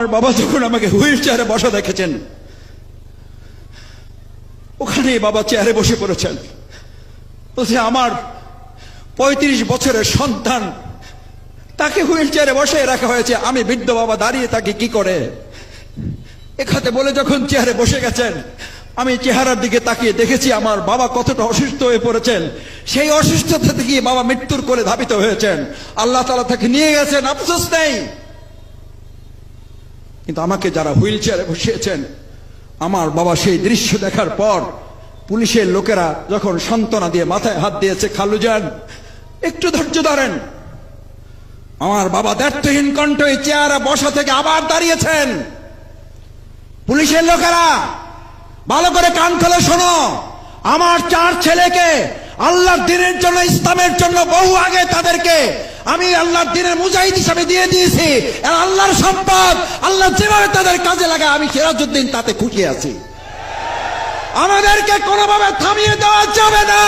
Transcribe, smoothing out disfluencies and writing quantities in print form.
আমার বাবা যখন আমাকে হুইল চেয়ারে বসা দেখেছেন, ওখানেই বাবা চেয়ারে বসে পড়েছেন। বলছে আমার 35 বছরের সন্তান, তাকে হুইল চেয়ারে বসে রাখা হয়েছে, আমি বৃদ্ধ বাবা দাঁড়িয়ে তাকে কি করে। এখানে বলে যখন চেয়ারে বসে গেছেন, আমি চেহারার দিকে তাকিয়ে দেখেছি আমার বাবা কতটা অসুস্থ হয়ে পড়েছেন। সেই অসুস্থতা থেকে বাবা মৃত্যুর কোলে ধাবিত হয়েছেন। আল্লাহ তাআলা তাকে নিয়ে গেছেন, আফসোস নেই। কিন্তু আমাকে যারা হুইল চেয়ারে বসিয়েছেন, আমার বাবা সেই দৃশ্য দেখার পর পুলিশের লোকেরা যখন সান্ত্বনা দিয়ে মাথায় হাত দিয়েছে, খালুজান একটু ধৈর্য ধরেন, আমার বাবা দ্ব্যর্থহীন কণ্ঠে চেয়ারে বসা থেকে আবার দাঁড়িয়েছেন। পুলিশের লোকেরা ভালো করে কান খুলে শোনো, আমার 4 ছেলেকে আল্লাহর দ্বীনের জন্য, ইসলামের জন্য বহু আগে তাদেরকে আমি আল্লাহর দ্বীনের মুজাহিদ হিসাবে দিয়ে দিয়েছি। আল্লাহর সম্পদ, আল্লাহ যেভাবে তাদের কাজে লাগায় আমি সিরাজউদ্দিন তাতে খুশি আছি। আমাদেরকে কোনোভাবে থামিয়ে দেওয়া যাবে না।